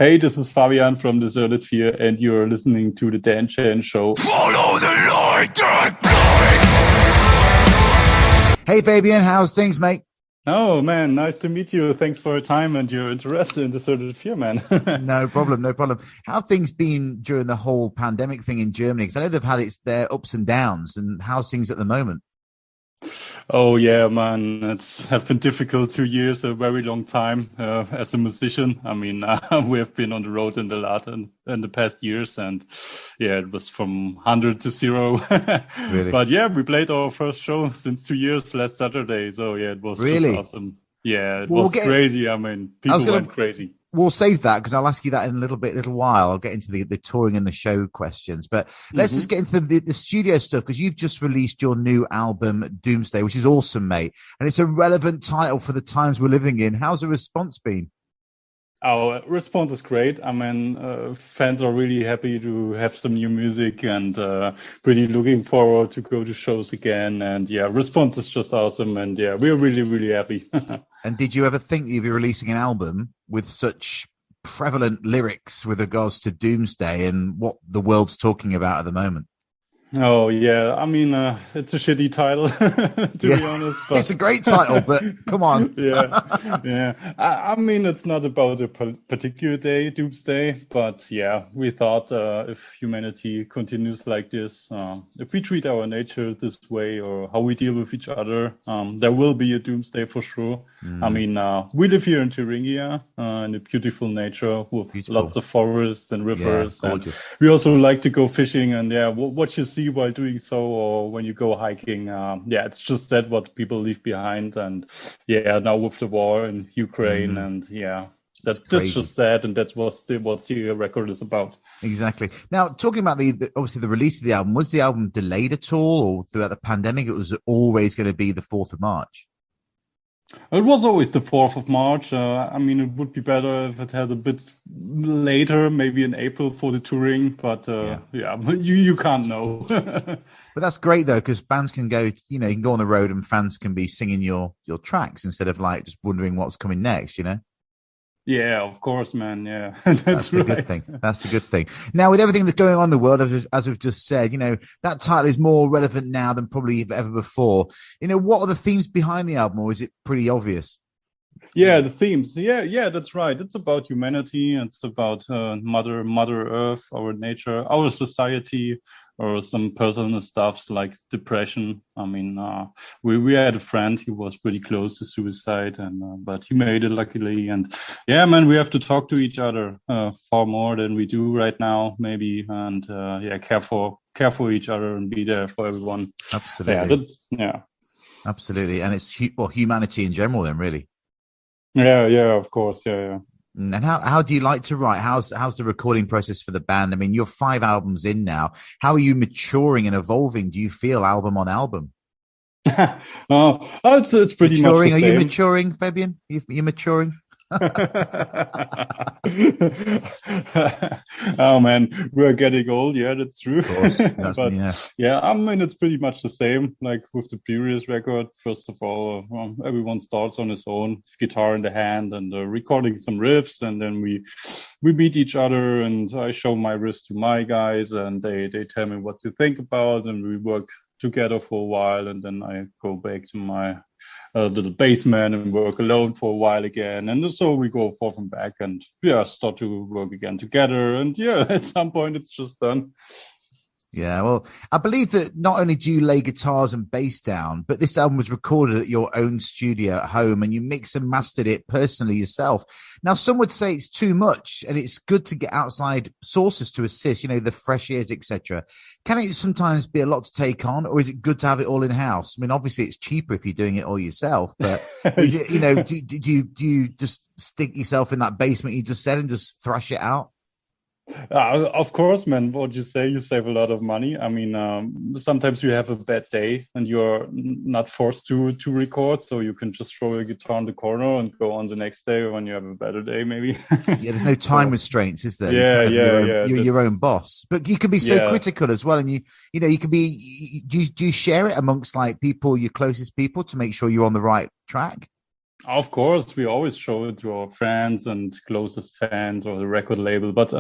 Hey, this is Fabian from Deserted Fear, and you're listening to the Dan Chen Show. Follow the light that blinds. Hey, Fabian, how's things, mate? Oh, man, nice to meet you. Thanks for your time and your interest in Deserted Fear, man. No problem. How have things been during the whole pandemic thing in Germany? Because I know they've had their ups and downs, and how's things at the moment? Oh yeah, man, it's have been difficult 2 years, a very long time as a musician. I mean, we have been on the road in the past years, and yeah, it was from 100 to 0. Really? But yeah, we played our first show since 2 years last Saturday, so yeah, it was really just awesome. Yeah, it was crazy. I mean, people went crazy. We'll save that because I'll ask you that in a little while. I'll get into the touring and the show questions, but let's just get into the studio stuff because you've just released your new album, Doomsday, which is awesome, mate. And it's a relevant title for the times we're living in. How's the response been? Our response is great. I mean, fans are really happy to have some new music and really looking forward to go to shows again. And yeah, response is just awesome. And yeah, we're really, really happy. And did you ever think that you'd be releasing an album with such prevalent lyrics with regards to Doomsday and what the world's talking about at the moment? Oh yeah, I mean it's a shitty title to be honest. But it's a great title, but come on. yeah. I mean it's not about a particular day, Doomsday, but yeah, we thought if humanity continues like this, if we treat our nature this way or how we deal with each other, there will be a Doomsday for sure. I mean we live here in Thuringia in a beautiful nature with lots of forests and rivers. Yeah, gorgeous. And we also like to go fishing, and yeah, what you see while doing so, or when you go hiking, it's just that what people leave behind. And yeah, now with the war in Ukraine, and yeah, that's just sad, and that's what the record is about. Exactly. Now, talking about obviously the release of the album, was the album delayed at all, or throughout the pandemic, it was always going to be the 4th of March? It was always the 4th of March. I mean, it would be better if it had a bit later, maybe in April for the touring. But you can't know. But that's great though, because bands can go, you can go on the road and fans can be singing your tracks instead of like just wondering what's coming next. Yeah, of course, man. Yeah, that's the good thing. That's the good thing. Now, with everything that's going on in the world, as we've just said, that title is more relevant now than probably ever before. What are the themes behind the album, or is it pretty obvious? Yeah, the themes. Yeah, that's right. It's about humanity. It's about Mother Earth, our nature, our society, or some personal stuffs like depression. I mean, we had a friend who was pretty close to suicide, and but he made it luckily. And yeah, man, we have to talk to each other far more than we do right now, maybe. And care for each other and be there for everyone. Absolutely. Yeah. Absolutely. And it's humanity in general, then, really. Yeah, of course. Yeah. And how do you like to write? How's the recording process for the band? I mean, you're 5 albums in now. How are you maturing and evolving? Do you feel album on album? It's pretty maturing. Much the same. Are you maturing, Fabian? You're maturing? Oh man, we're getting old. Yeah, that's true. Of course. I mean, it's pretty much the same like with the previous record. First of all, everyone starts on his own, guitar in the hand, and recording some riffs, and then we meet each other, and I show my riffs to my guys, and they tell me what to think about, and we work together for a while, and then I go back to my little basement and work alone for a while again, and so we go forth and back, and start to work again together, and at some point it's just done. Yeah, well, I believe that not only do you lay guitars and bass down, but this album was recorded at your own studio at home and you mixed and mastered it personally yourself. Now, some would say it's too much and it's good to get outside sources to assist, the fresh ears, etc. Can it sometimes be a lot to take on, or is it good to have it all in-house? I mean, obviously it's cheaper if you're doing it all yourself, but is it, do you just stick yourself in that basement you just said and just thrash it out? Of course, man. What you say, you save a lot of money. I mean, sometimes you have a bad day and you're not forced to record, so you can just throw your guitar in the corner and go on the next day when you have a better day, maybe. There's no time restraints, is there? You're your own boss, but you can be so critical as well, and you can be. Do you share it amongst like people, your closest people, to make sure you're on the right track? Of course, we always show it to our friends and closest fans or the record label. But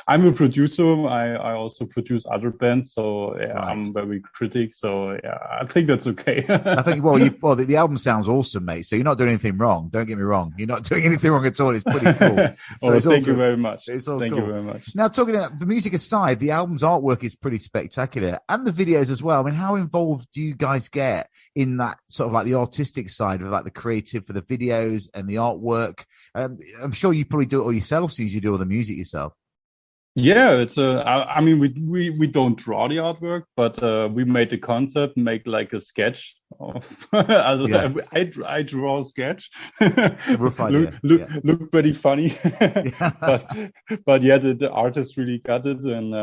I'm a producer. I also produce other bands, so yeah, Right. I'm very critic. So yeah, I think that's okay. I think, the album sounds awesome, mate. So you're not doing anything wrong. Don't get me wrong. You're not doing anything wrong at all. It's pretty cool. So Oh, it's all thank you good. very much. It's all Thank cool. you very much. Now, talking about the music aside, the album's artwork is pretty spectacular, and the videos as well. I mean, how involved do you guys get in that sort of like the artistic side of like the creative for the videos and the artwork? I'm sure you probably do it all yourself, since you do all the music yourself. Yeah, it's I mean, we don't draw the artwork, but we made the concept, make like a sketch. Yeah. I draw a sketch. Rough idea. Look pretty funny, Yeah. but yeah, the artist really got it, and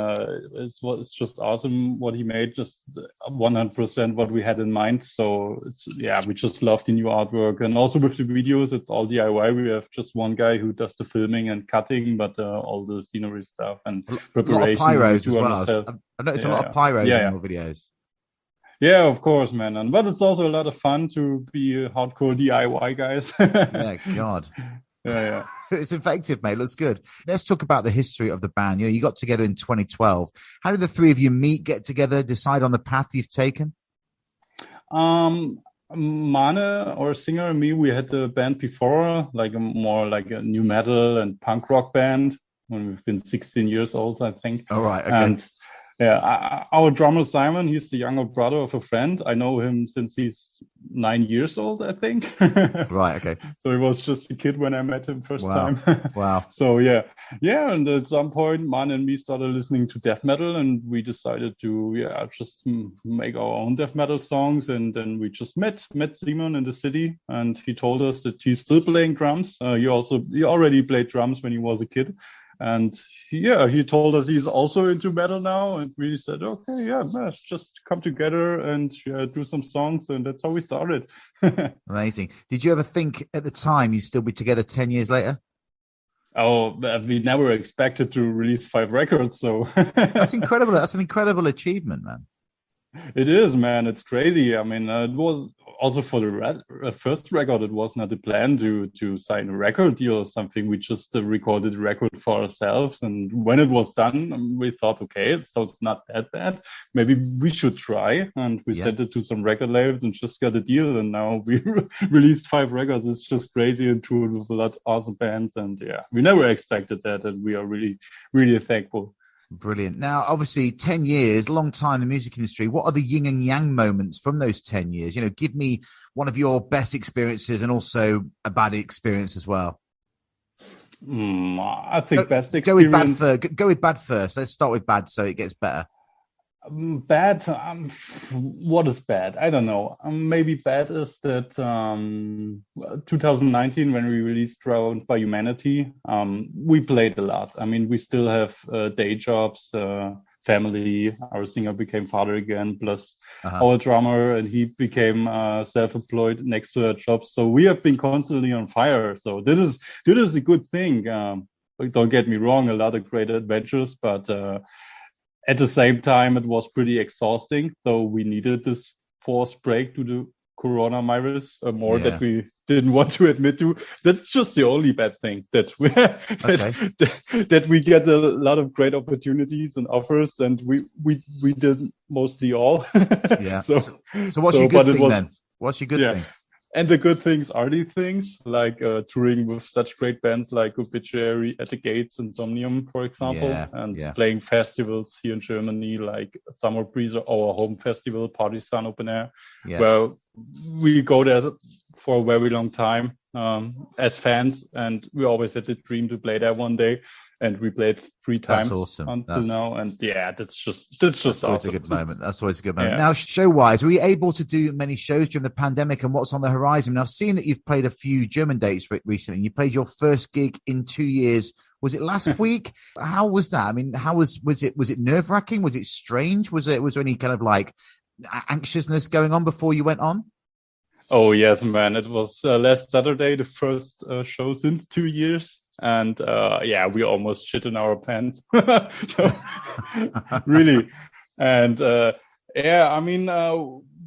it's just awesome what he made, just 100% what we had in mind. So we just love the new artwork, and also with the videos, it's all DIY. We have just one guy who does the filming and cutting, but all the scenery stuff and preparation. A lot of pyros as well. I noticed a lot of pyros in your videos. Yeah, of course, man. But it's also a lot of fun to be hardcore DIY guys. Yeah, God. Yeah. It's effective, mate. Looks good. Let's talk about the history of the band. You got together in 2012. How did the three of you meet, get together, decide on the path you've taken? Mane, our singer, and me, we had the band before, like more like a new metal and punk rock band when we've been 16 years old, I think. All right. Okay. And yeah, our drummer Simon, he's the younger brother of a friend. I know him since he's 9 years old, I think. Right. Okay. So he was just a kid when I met him first time. Wow. So yeah. And at some point, Man and me started listening to death metal, and we decided to just make our own death metal songs. And then we just met Simon in the city, and he told us that he's still playing drums. He already played drums when he was a kid. And he told us he's also into metal now, and we said, okay, let's just come together and do some songs, and that's how we started. Amazing. Did you ever think at the time you'd still be together 10 years later? Oh, we never expected to release 5 records, so that's incredible. That's an incredible achievement, man. It is, man. It's crazy. I mean, it was also for the first record. It was not the plan to sign a record deal or something. We just recorded the record for ourselves, and when it was done, we thought, okay, so it's not that bad. Maybe we should try, and we sent it to some record labels and just got a deal. And now we released 5 records. It's just crazy, and toured with a lot of awesome bands. And we never expected that, and we are really, really thankful. Brilliant. Now, obviously, 10 years, long time in the music industry. What are the yin and yang moments from those 10 years? Give me one of your best experiences and also a bad experience as well. I think best experience. Go with bad first. Let's start with bad so it gets better. Bad. What is bad? I don't know. Maybe bad is that 2019, when we released Drowned by Humanity, we played a lot. I mean, we still have day jobs, family. Our singer became father again, plus our drummer, and he became self-employed next to that job. So we have been constantly on fire. So this is a good thing. Don't get me wrong, a lot of great adventures, but at the same time, it was pretty exhausting. So we needed this forced break to the coronavirus that we didn't want to admit to. That's just the only bad thing, that we that we get a lot of great opportunities and offers, and we did mostly all. So what's your good thing then? What's your good thing? And the good things are these things, like touring with such great bands like Obituary, At the Gates, and Somnium, for example, and playing festivals here in Germany, like Summer Breeze, our home festival, Partisan Open Air, where we go there for a very long time as fans, and we always had the dream to play there one day. And we played 3 times until now. And that's just awesome. Always a good moment. That's always a good moment. Now, show-wise, were you able to do many shows during the pandemic, and what's on the horizon? Now, I've seen that you've played a few German dates recently. You played your first gig in 2 years. Was it last week? How was that? I mean, was it nerve-wracking? Was it strange? Was there any kind of like anxiousness going on before you went on? Oh, yes, man. It was last Saturday, the first show since 2 years. And we almost shit in our pants. Really. And I mean,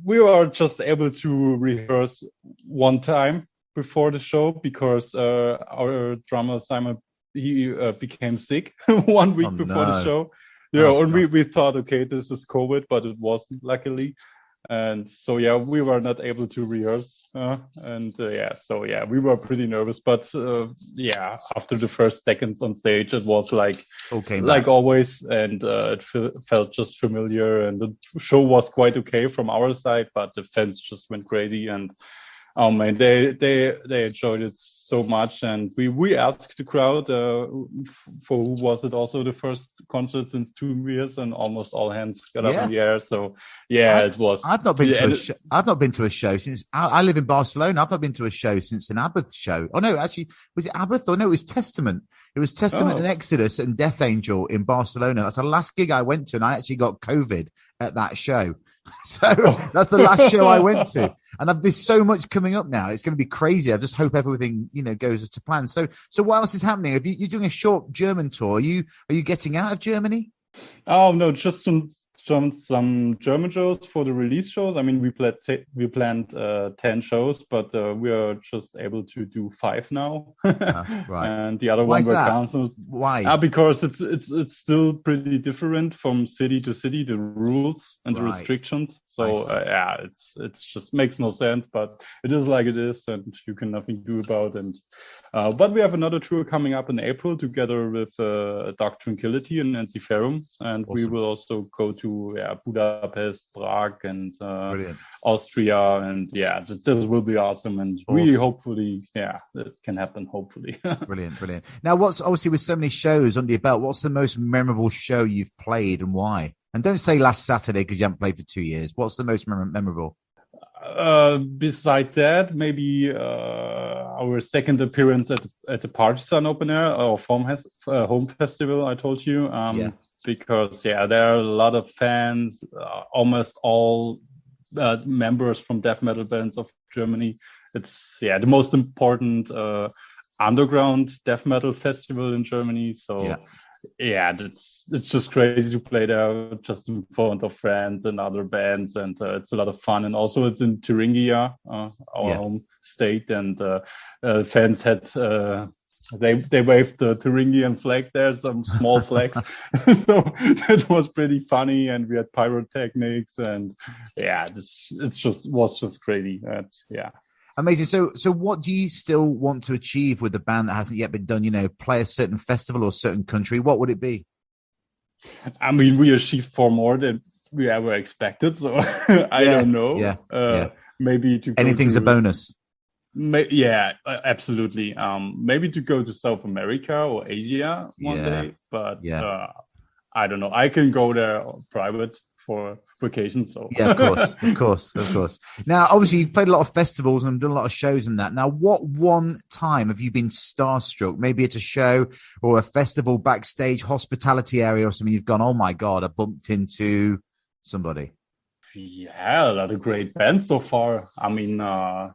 we were just able to rehearse one time before the show because our drummer Simon he became sick 1 week before the show. And we thought, okay, this is COVID, but it wasn't, luckily. And so we were not able to rehearse, we were pretty nervous. But after the first seconds on stage, it was like always, and it felt just familiar. And the show was quite okay from our side, but the fans just went crazy, and oh man, they enjoyed it so much. And we asked the crowd for who was it also the first concert since 2 years, and almost all hands got up in the air. So it was. I've not been to a show since I live in Barcelona. I've not been to a show since an Abbott show. Oh no, actually, was it Abbott? Or no, it was Testament. It was Testament and Exodus and Death Angel in Barcelona. That's the last gig I went to, and I actually got COVID at that show. So that's the last show I went to, and there's so much coming up now. It's going to be crazy. I just hope everything goes as to plan. So what else is happening? You're doing a short German tour. Are you getting out of Germany? Oh no, just some German shows for the release shows. I mean, we planned 10 shows, but we are just able to do 5 now. Right. And the other one were canceled. Why? Because it's still pretty different from city to city, the rules and the restrictions. So it's just makes no sense, but it is like it is, and you can nothing do about it. And but we have another tour coming up in April together with Dark Tranquility and Nancy Ferrum, and we will also go to Budapest, Prague, and Austria, and this will be awesome. And we hopefully, it can happen. Hopefully, brilliant. Now, what's obviously with so many shows under your belt? What's the most memorable show you've played, and why? And don't say last Saturday because you haven't played for 2 years. What's the most memorable? Beside that, maybe our second appearance at the Partisan Open Air, our home festival. I told you. Because there are a lot of fans, almost all members from death metal bands of Germany. It's the most important underground death metal festival in Germany. So it's just crazy to play there just in front of friends and other bands, and it's a lot of fun. And also it's in Thuringia, our home state, and fans had. They waved the Thuringian flag there, some small flags. So that was pretty funny, and we had pyrotechnics, and was just crazy. Amazing. So what do you still want to achieve with the band that hasn't yet been done? Play a certain festival or certain country. What would it be? I mean, we achieved far more than we ever expected. So I don't know. Maybe anything's a bonus. Absolutely. Maybe to go to South America or Asia one day, but I don't know. I can go there private for vacation. So of course. Now, obviously, you've played a lot of festivals and done a lot of shows and that. Now, what one time have you been starstruck? Maybe at a show or a festival, backstage, hospitality area or something. You've gone, oh my God, I bumped into somebody. Yeah, a lot of great bands so far. I mean, at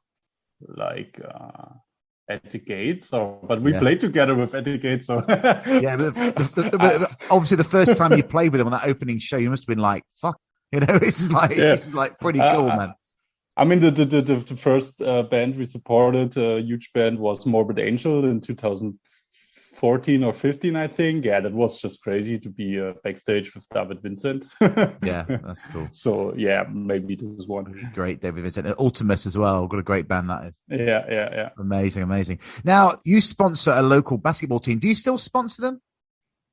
the Gates, but we played together with at the Gates. So but obviously the first time you played with them on that opening show, you must have been like, "Fuck," this is like pretty cool, man. I mean, the first band we supported, a huge band, was Morbid Angel in 2014 or 15, I think. Yeah, that was just crazy to be backstage with David Vincent. Yeah, that's cool. So maybe this one. Great, David Vincent. And Ultimus as well. What a great band that is. Yeah. Amazing. Now, you sponsor a local basketball team. Do you still sponsor them?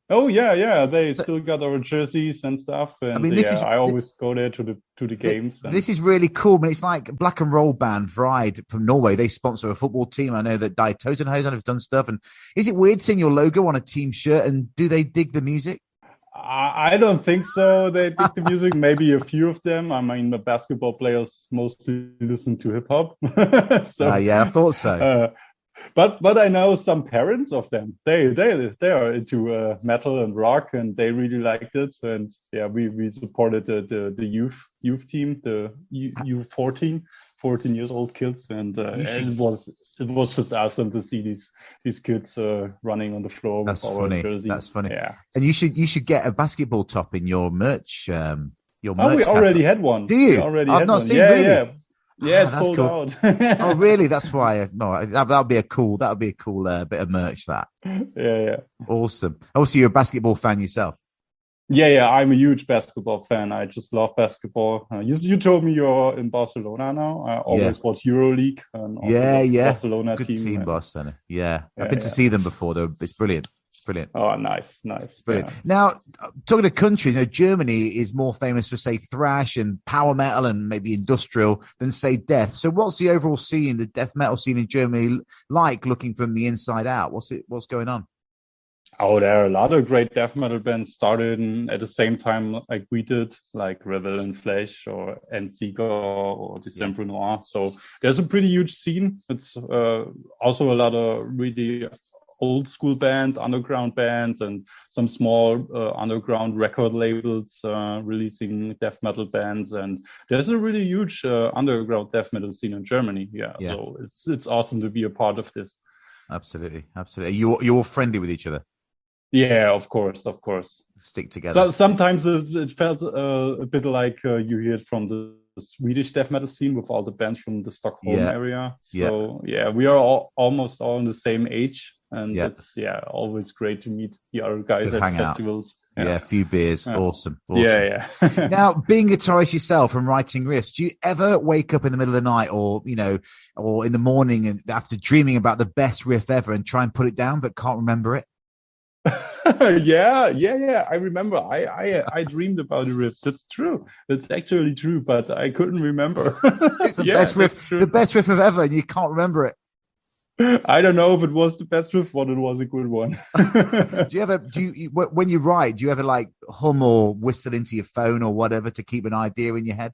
Oh yeah. They still got our jerseys and stuff. And I mean, I always go there to the games. This is really cool. But it's like black and roll band Vride from Norway. They sponsor a football team. I know that Die Totenhausen have done stuff. And is it weird seeing your logo on a team shirt? And do they dig the music? I don't think so. They dig the music. Maybe a few of them. I mean, the basketball players mostly listen to hip hop. I thought so. But I know some parents of them. They are into metal and rock, and they really liked it. And we supported the youth team, the U14, 14 years old kids, and it was just awesome to see these kids running on the floor with our jersey. That's funny. Yeah. And you should get a basketball top in your merch. We already had one. Do you? I've not seen. Really? Yeah, it's That's sold cool. out. Oh, really? That's why. No, that would be a cool. That would be a cool bit of merch. That Yeah. awesome. Also, you're a basketball fan yourself. Yeah. I'm a huge basketball fan. I just love basketball. You told me you're in Barcelona now. I Yeah, always watch EuroLeague and also yeah, love the yeah. Barcelona Good team. team, And Barcelona. Yeah, I've been to yeah. see them before. Though it's brilliant, brilliant. Oh, nice. It's brilliant. Yeah. Now, talking to countries, Germany is more famous for, say, thrash and power metal and maybe industrial than, say, death. So, what's the overall scene, the death metal scene in Germany, like? Looking from the inside out, what's going on? Oh, there are a lot of great death metal bands started at the same time like we did, like Revel and Flesh or Enziger or December Noir. So there's a pretty huge scene. It's also a lot of really old school bands, underground bands, and some small underground record labels releasing death metal bands. And there's a really huge underground death metal scene in Germany. Yeah. So it's awesome to be a part of this. Absolutely. You're all friendly with each other. Yeah, of course. Stick together. So sometimes it felt a bit like you hear it from the Swedish death metal scene with all the bands from the Stockholm area. So we are almost all in the same age, and it's always great to meet the other guys at festivals. Yeah, a few beers. Awesome. Yeah. Now, being a guitarist yourself and writing riffs, do you ever wake up in the middle of the night or in the morning and after dreaming about the best riff ever and try and put it down but can't remember it? Yeah. I remember I dreamed about the riff. That's true. That's actually true, but I couldn't remember. It's the best riff of ever, and you can't remember it. I don't know if it was the best riff, but it was a good one. When you write, do you ever like hum or whistle into your phone or whatever to keep an idea in your head?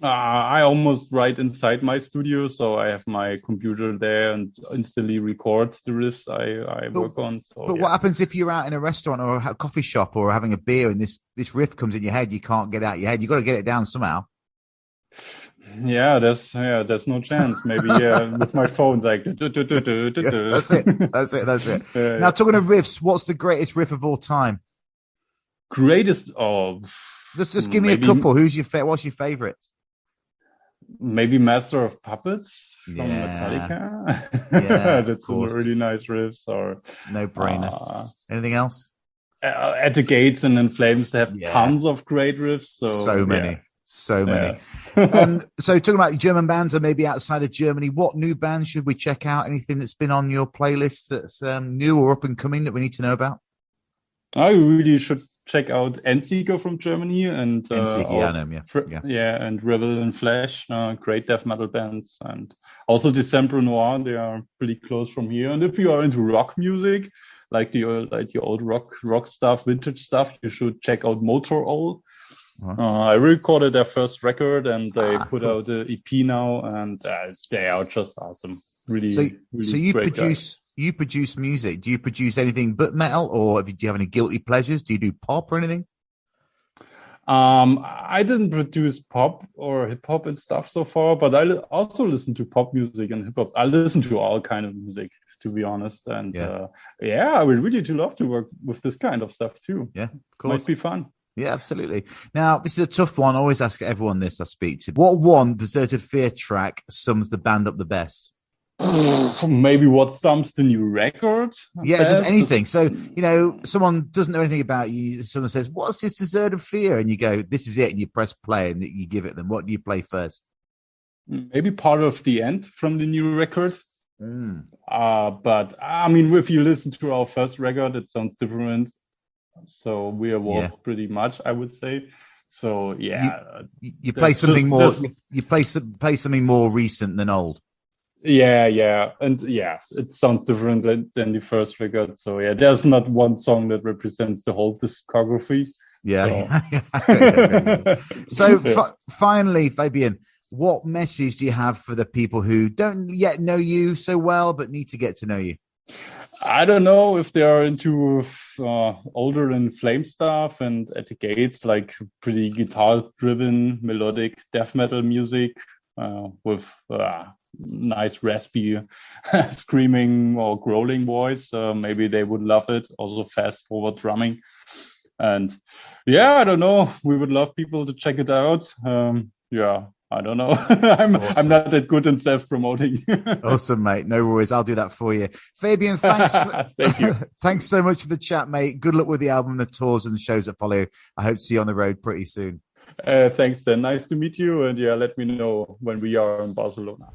I almost write inside my studio, so I have my computer there and instantly record the riffs I work on. But what happens if you're out in a restaurant or a coffee shop or having a beer and this riff comes in your head? You can't get it out your head. You got to get it down somehow. Yeah, there's no chance. Maybe with my phone, like that's it. Now, talking of riffs, what's the greatest riff of all time? Greatest? Just give me a couple. What's your favorites? Maybe Master of Puppets from Metallica. Yeah, that's some really nice riffs. Or no brainer. Anything else? At the Gates and In Flames, they have tons of great riffs. So many. So talking about German bands or maybe outside of Germany, what new bands should we check out? Anything that's been on your playlist that's new or up and coming that we need to know about? I really should check out Enziger from Germany and and Revel and Flesh, great death metal bands, and also December Noir. They are pretty close from here. And if you are into rock music, like the old rock stuff, vintage stuff, you should check out Motorol. I recorded their first record, and they put out the EP now, and they are just awesome. Really, so you great produce guys. You produce music. Do you produce anything but metal, or do you have any guilty pleasures? Do you do pop or anything? I didn't produce pop or hip hop and stuff so far, but I also listen to pop music and hip hop. I listen to all kind of music, to be honest. And I would really love to work with this kind of stuff too. Yeah, of course. Might be fun. Yeah, absolutely. Now, this is a tough one. I always ask everyone this I speak to. What one Deserted Fear track sums the band up the best? Maybe what sums the new record? Yeah, just anything. So, someone doesn't know anything about you. Someone says, what's this Deserted Fear? And you go, this is it. And you press play and you give it them. What do you play first? Maybe Part of the End from the new record. But I mean, if you listen to our first record, it sounds different. So we evolved pretty much, I would say. So you play something more. You play something more recent than old. Yeah, and it sounds different than the first record. So there's not one song that represents the whole discography. Finally, Fabian, what message do you have for the people who don't yet know you so well but need to get to know you? I don't know if they are into older and flame stuff and at the Gates, like pretty guitar-driven melodic death metal music with nice raspy screaming or growling voice. Maybe they would love it. Also fast forward drumming. And I don't know. We would love people to check it out. I don't know. I'm Awesome. not that good in self-promoting. Awesome, mate. No worries. I'll do that for you. Fabian, thanks. Thank you. Thanks so much for the chat, mate. Good luck with the album, the tours, and the shows that follow. I hope to see you on the road pretty soon. Thanks, then. Nice to meet you. And yeah, let me know when we are in Barcelona.